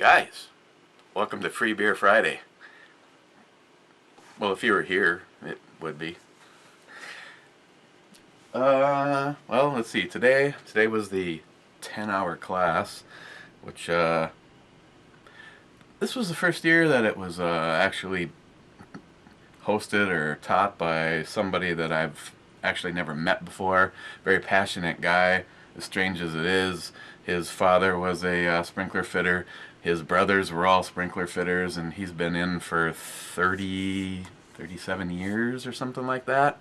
Guys, welcome to Free Beer Friday. Well, if you were here, it would be. Well, let's see. Today was the 10-hour class, which, this was the first year that it was, actually hosted or taught by somebody that I've actually never met before. Very passionate guy, as strange as it is. His father was a sprinkler fitter. His brothers were all sprinkler fitters, and he's been in for 37 years or something like that.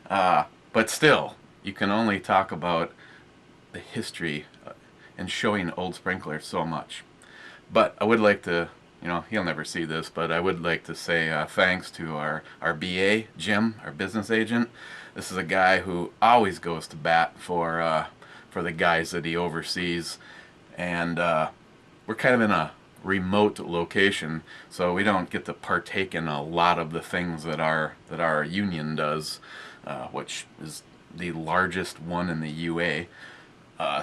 But still, you can only talk about the history and showing old sprinklers so much. But I would like to, he'll never see this, but I would like to say thanks to our BA, Jim, our business agent. This is a guy who always goes to bat for the guys that he oversees. And we're kind of in a remote location, so we don't get to partake in a lot of the things that our union does, which is the largest one in the UA.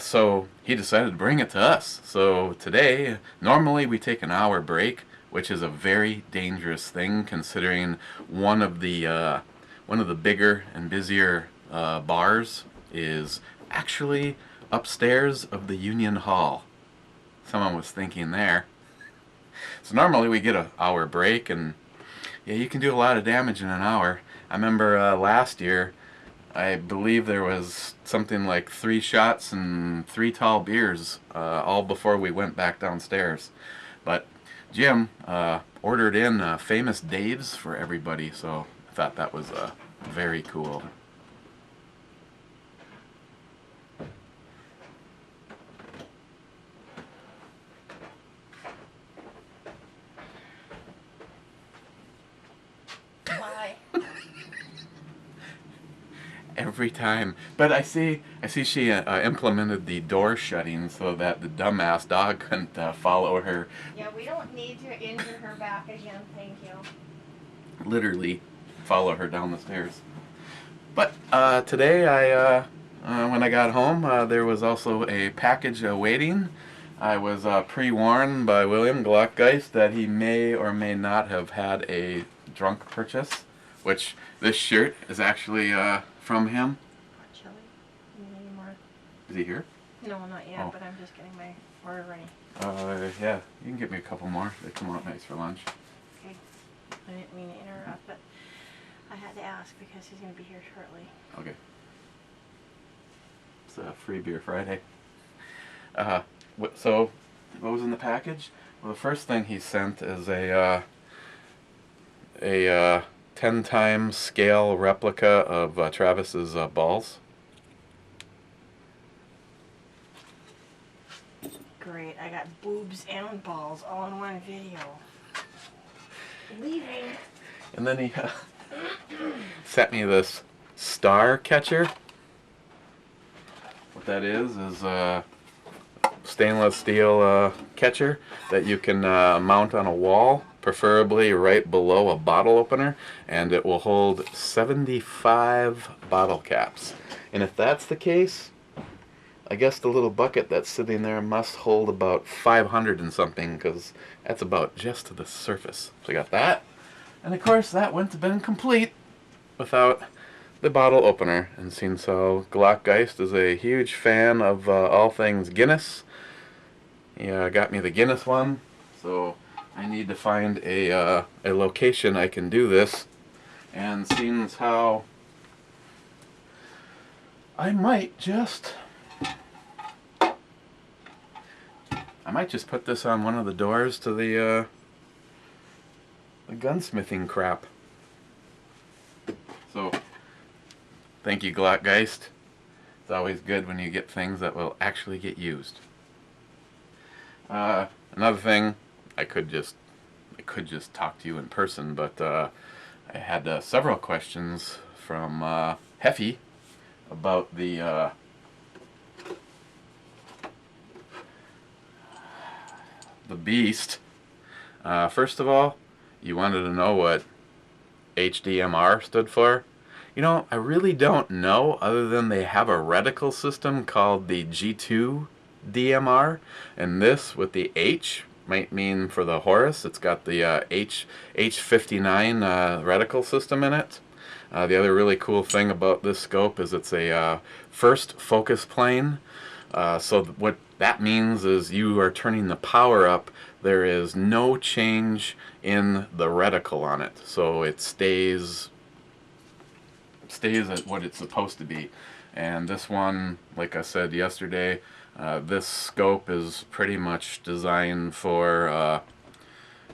So he decided to bring it to us. So today, normally we take an hour break, which is a very dangerous thing considering one of the bigger and busier bars is actually upstairs of the Union Hall. Someone was thinking there. So normally we get an hour break, and yeah, you can do a lot of damage in an hour. I remember last year, I believe there was something like 3 shots and 3 tall beers all before we went back downstairs. But Jim ordered in Famous Dave's for everybody, so I thought that was very cool. Every time. But I see she implemented the door shutting so that the dumbass dog couldn't follow her. Yeah, we don't need to injure her back again, thank you. Literally follow her down the stairs. But today, when I got home, there was also a package waiting. I was pre-warned by William Glockgeist that he may or may not have had a drunk purchase, which this shirt is actually from him. Chili? Any more? Is he here? No, not yet, but I'm just getting my order ready. Yeah, you can get me a couple more. They come out nice for lunch. Okay. I didn't mean to interrupt, but I had to ask because he's going to be here shortly. Okay. It's a Free Beer Friday. So, what was in the package? Well, the first thing he sent is a 10 times scale replica of Travis's balls. Great, I got boobs and balls all in one video. Leaving. And then he sent me this star catcher. What that is a stainless steel catcher that you can mount on a wall, preferably right below a bottle opener, and it will hold 75 bottle caps. And if that's the case, I guess the little bucket that's sitting there must hold about 500 and something, because that's about just to the surface. So I got that, and of course that wouldn't have been complete without the bottle opener. And since Glockgeist is a huge fan of all things Guinness, he got me the Guinness one, so I need to find a location I can do this. And seems how I might just put this on one of the doors to the gunsmithing crap. So thank you, Glockgeist. It's always good when you get things that will actually get used. Another thing, I could just talk to you in person, but I had several questions from Heffy about the beast. First of all, you wanted to know what HDMR stood for. I really don't know, other than they have a reticle system called the G2 DMR, and this with the H might mean for the Horus. It's got the H59 reticle system in it. The other really cool thing about this scope is it's a first focus plane. So what that means is you are turning the power up. There is no change in the reticle on it, so it stays at what it's supposed to be. And this one, like I said yesterday, this scope is pretty much designed for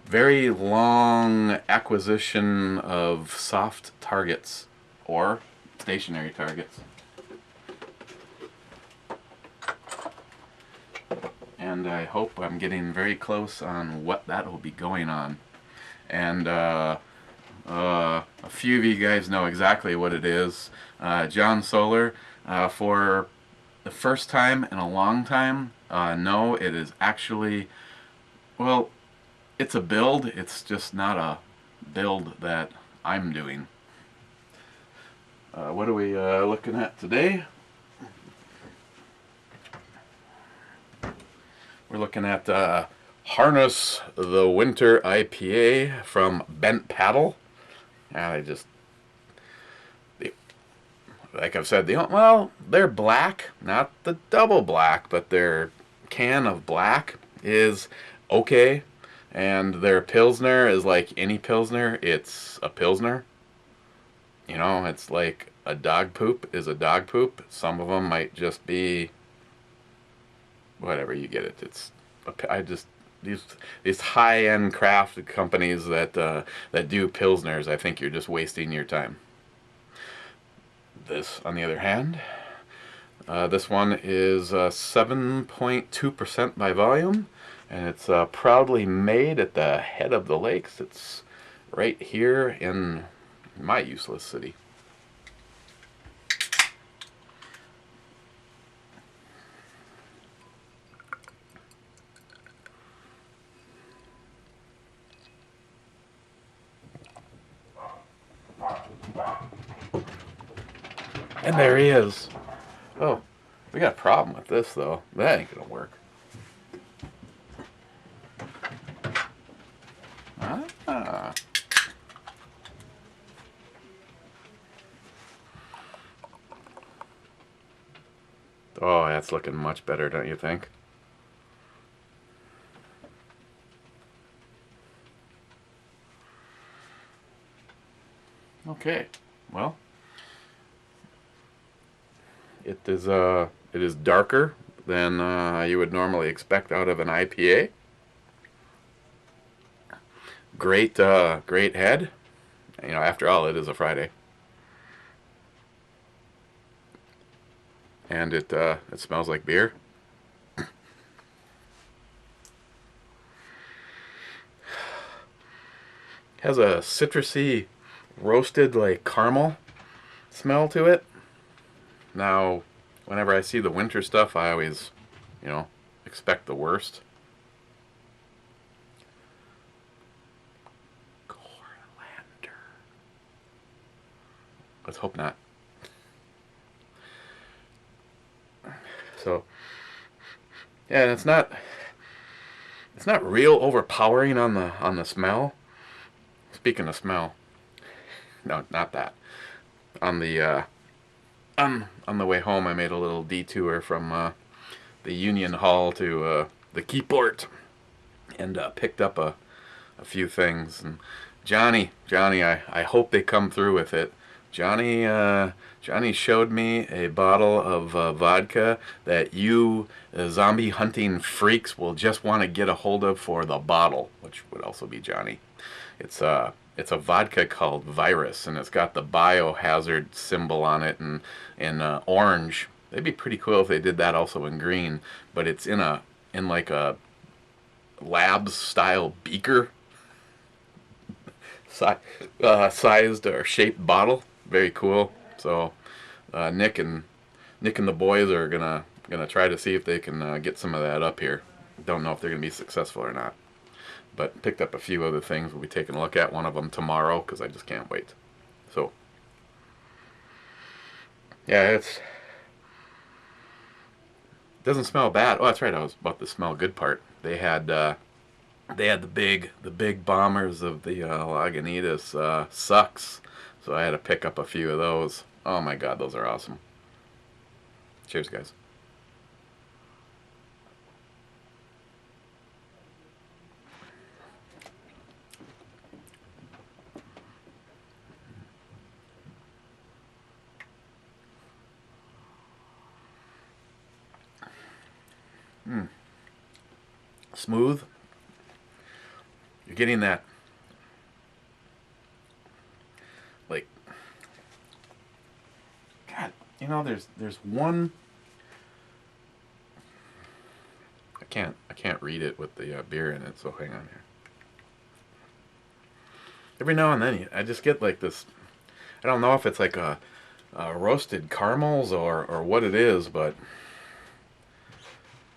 very long acquisition of soft targets or stationary targets. And I hope I'm getting very close on what that will be going on. And a few of you guys know exactly what it is. John Solar, for the first time in a long time, no, it is actually, well, it's a build. It's just not a build that I'm doing. What are we looking at today? We're looking at Harness the Winter IPA from Bent Paddle. And like I've said, well, they're black, not the double black, but their can of black is okay. And their Pilsner is like any Pilsner. It's a Pilsner. You know, it's like a dog poop is a dog poop. Some of them might just be whatever, you get it. It's these high-end craft companies that do Pilsners, I think you're just wasting your time. This, on the other hand, this one is 7.2% by volume, and it's proudly made at the head of the lakes. It's right here in my useless city. And there he is. Oh, we got a problem with this, though. That ain't gonna work. Ah. Oh, that's looking much better, don't you think? Okay, well, it is darker than you would normally expect out of an IPA. Great head. You know, after all, it is a Friday, and it smells like beer. Has a citrusy, roasted like caramel smell to it. Now, whenever I see the winter stuff, I always, you know, expect the worst. Coriander. Let's hope not. So, yeah, and it's not real overpowering on the smell. Speaking of smell, no, not that. On the way home, I made a little detour from the Union Hall to the Keyport, and picked up a few things. And Johnny, I hope they come through with it. Johnny showed me a bottle of vodka that you zombie hunting freaks will just want to get a hold of for the bottle, which would also be Johnny. It's a vodka called Virus, and it's got the biohazard symbol on it in orange. It'd be pretty cool if they did that also in green, but it's in like a labs style beaker sized or shaped bottle. Very cool. So Nick and the boys are gonna try to see if they can get some of that up here. Don't know if they're gonna be successful or not, but picked up a few other things we'll be taking a look at. One of them tomorrow, because I just can't wait. So yeah, it doesn't smell bad. Oh, that's right, I was about the smell good part. They had they had the big bombers of the Lagunitas sucks, so I had to pick up a few of those. Oh my god, those are awesome. Cheers, guys. Smooth. You're getting that, like, God, there's one. I can't read it with the beer in it, so hang on here. Every now and then I just get like this. I don't know if it's like a roasted caramels or what it is, but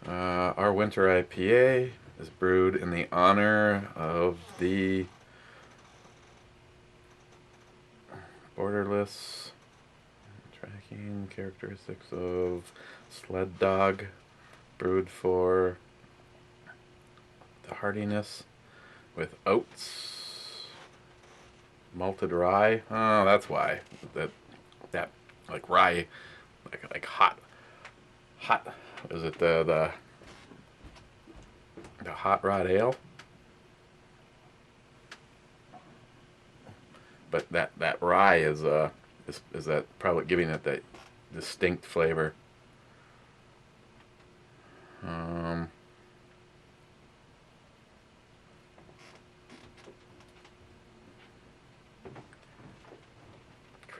our winter IPA is brewed in the honor of the borderless tracking characteristics of sled dog, brewed for the hardiness with oats, malted rye. Oh, that's why that like rye, like hot. Is it the hot rod ale? But that rye is that probably giving it that distinct flavor.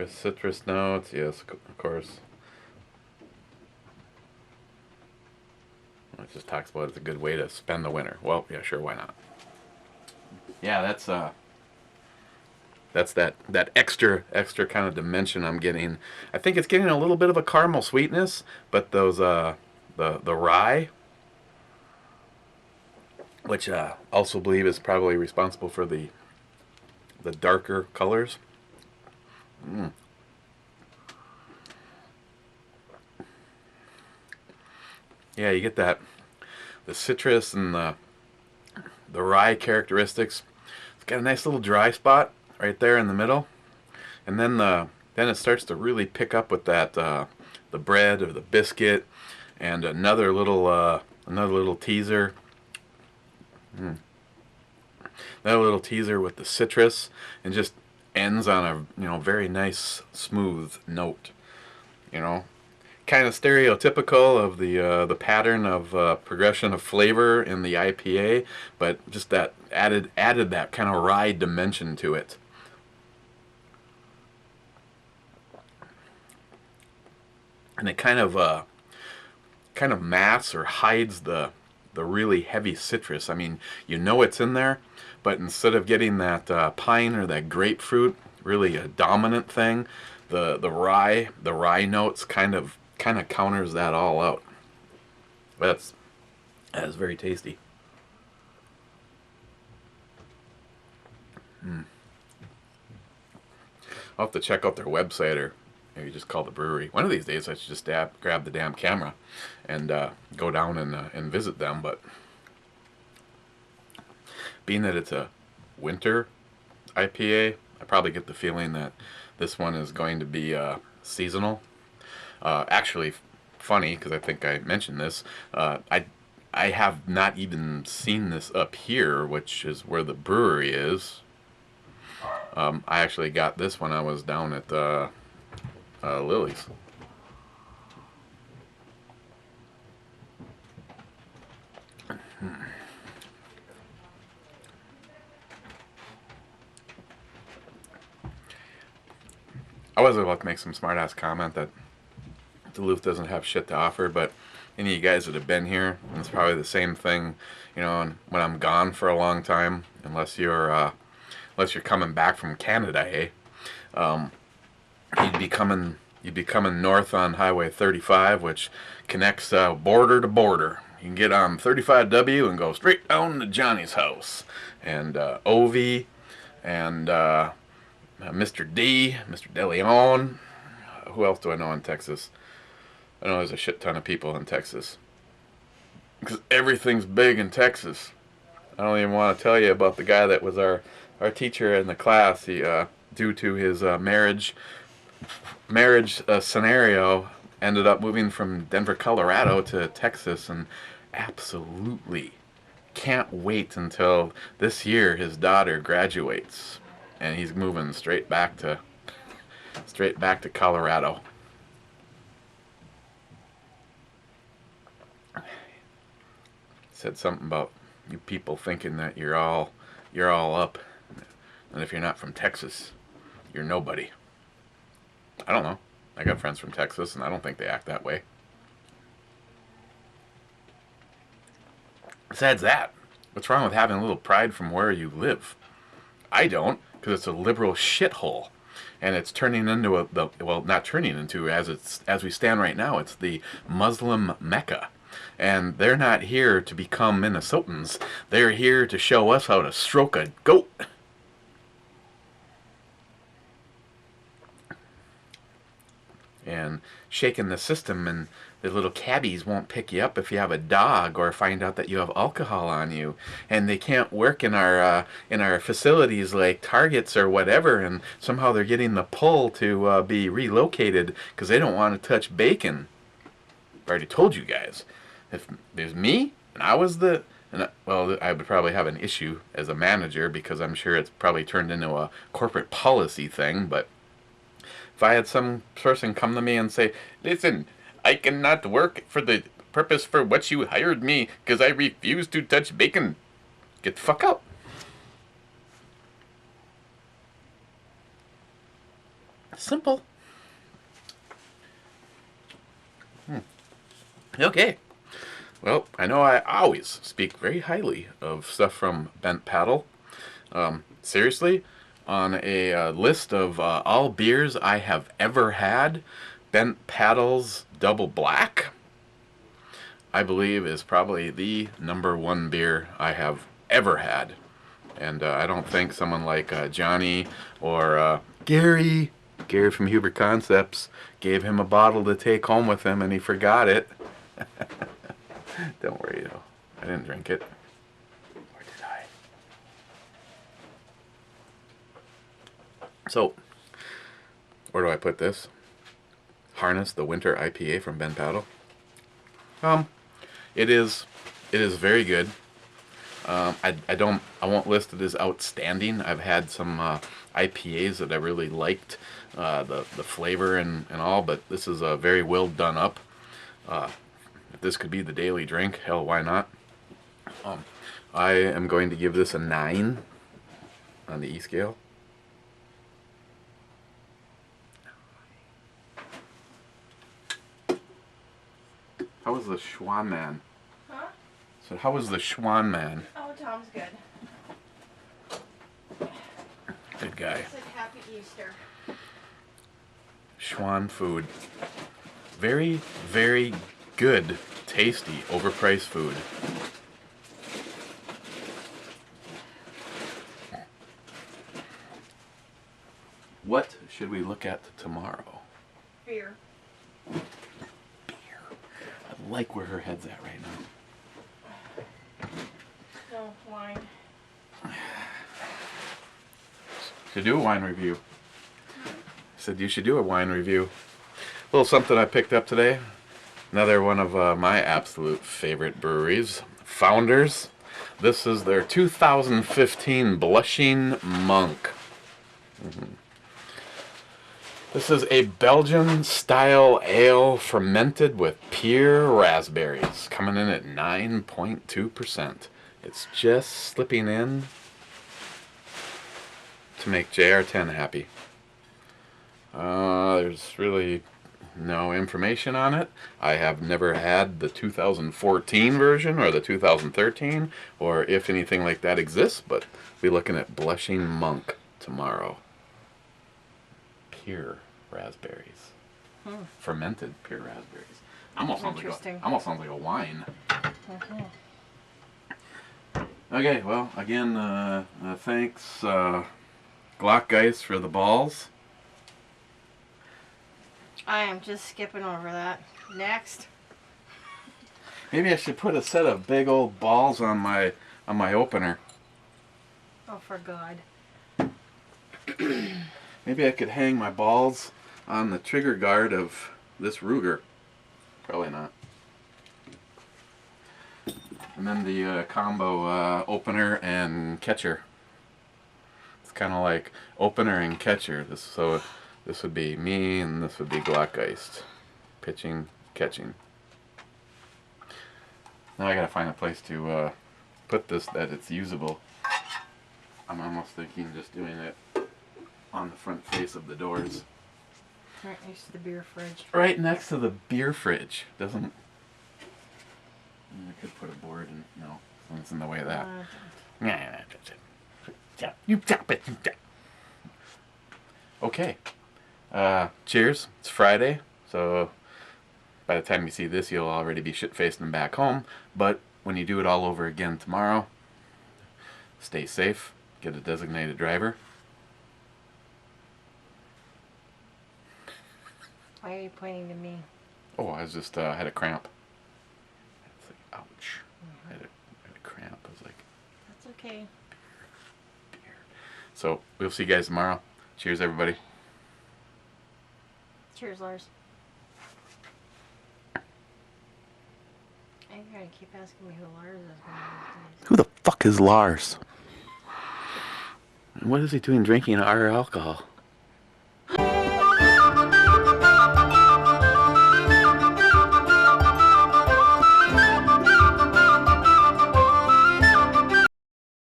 Citrus notes, yes, of course. It just talks about it's a good way to spend the winter. Well, yeah, sure, why not? Yeah, that's that extra kind of dimension I'm getting. I think it's getting a little bit of a caramel sweetness, but those the rye, which also believe is probably responsible for the darker colors. Yeah, you get the citrus and the rye characteristics. It's got a nice little dry spot right there in the middle, and then it starts to really pick up with that the bread or the biscuit, and another little teaser. Another little teaser with the citrus, and just ends on a very nice smooth note. You know, kind of stereotypical of the pattern of progression of flavor in the IPA, but just that added that kind of rye dimension to it. And it kind of masks or hides the really heavy citrus. I mean, it's in there, but instead of getting that pine or that grapefruit, really a dominant thing, the rye notes kind of counters that all out. That is very tasty. I'll have to check out their website, or maybe just call the brewery. One of these days I should just grab the damn camera and go down and visit them. But being that it's a winter IPA, I probably get the feeling that this one is going to be seasonal. Actually, funny, because I think I mentioned this. I have not even seen this up here, which is where the brewery is. I actually got this when I was down at Lily's. I was about to make some smart ass comment that Duluth doesn't have shit to offer, but any of you guys that have been here, and it's probably the same thing, and when I'm gone for a long time, unless you're coming back from Canada, hey, you'd be coming north on Highway 35, which connects border to border. You can get on 35W and go straight down to Johnny's house, and Ovi, and Mr. D, Mr. DeLeon. Who else do I know in Texas? I know there's a shit ton of people in Texas, because everything's big in Texas. I don't even want to tell you about the guy that was our teacher in the class. He, due to his marriage scenario, ended up moving from Denver, Colorado to Texas, and absolutely can't wait until this year his daughter graduates, and he's moving straight back to Colorado. Said something about you people thinking that you're all up, and if you're not from Texas, you're nobody. I don't know. I got friends from Texas, and I don't think they act that way. Besides that, what's wrong with having a little pride from where you live? I don't, because it's a liberal shithole, and it's turning into not turning into, as we stand right now, it's the Muslim Mecca. And they're not here to become Minnesotans. They're here to show us how to stroke a goat. And shaking the system, and the little cabbies won't pick you up if you have a dog or find out that you have alcohol on you, and they can't work in our facilities like Targets or whatever, and somehow they're getting the pull to be relocated because they don't want to touch bacon. I already told you guys, if there's me and I was I would probably have an issue as a manager because I'm sure it's probably turned into a corporate policy thing, but if I had some person come to me and say, listen, I cannot work for the purpose for which you hired me because I refuse to touch bacon, get the fuck out. Simple. Okay. Well, I know I always speak very highly of stuff from Bent Paddle. Seriously, on a list of all beers I have ever had, Bent Paddle's Double Black, I believe, is probably the #1 beer I have ever had. And I don't think someone like Johnny or Gary from Huber Concepts gave him a bottle to take home with him and he forgot it. Don't worry, though. I didn't drink it. Or did I? So, where do I put this? Harness the Winter IPA from Ben Paddle. It is very good. I won't list it as outstanding. I've had some IPAs that I really liked, the flavor and all, but this is a very well done up. If this could be the daily drink, hell, why not? I am going to give this a 9 on the E scale. How was the Schwan Man? Huh? So how was the Schwan Man? Oh, Tom's good. Good guy. He said Happy Easter. Schwan food. Very, very good, tasty, overpriced food. What should we look at tomorrow? Beer. Beer. I like where her head's at right now. No, wine. Should do a wine review. I said you should do a wine review. A little something I picked up today. Another one of my absolute favorite breweries, Founders. This is their 2015 Blushing Monk. This is a Belgian-style ale fermented with pure raspberries, coming in at 9.2%. It's just slipping in to make JR10 happy. There's really no information on it. I have never had the 2014 version or the 2013, or if anything like that exists, but we'll be looking at Blushing Monk tomorrow. Pure raspberries. Fermented pure raspberries. Almost sounds like a wine. Okay, well, again, thanks, Glockgeist, for the balls. I am just skipping over that. Next. Maybe I should put a set of big old balls on my on my opener. Oh, for God. Maybe I could hang my balls on the trigger guard of this Ruger. Probably not. And then the combo opener and catcher. It's kind of like opener and catcher. This would be me, and this would be Glockgeist. Pitching, catching. Now I gotta find a place to put this that it's usable. I'm almost thinking just doing it on the front face of the doors. Right next to the beer fridge. Right next to the beer fridge. Doesn't... I could put a board in. No, it's in the way of that. You chop it. Okay. Cheers. It's Friday, so by the time you see this, you'll already be shit-faced and back home. But when you do it all over again tomorrow, stay safe. Get a designated driver. Why are you pointing to me? Oh, I was just had a cramp. It's like, ouch. I had a cramp. I was like, That's okay. beer. So we'll see you guys tomorrow. Cheers, everybody. Cheers, Lars. I'm gonna keep asking me who Lars is one of these days. Who the fuck is Lars? And what is he doing drinking our alcohol?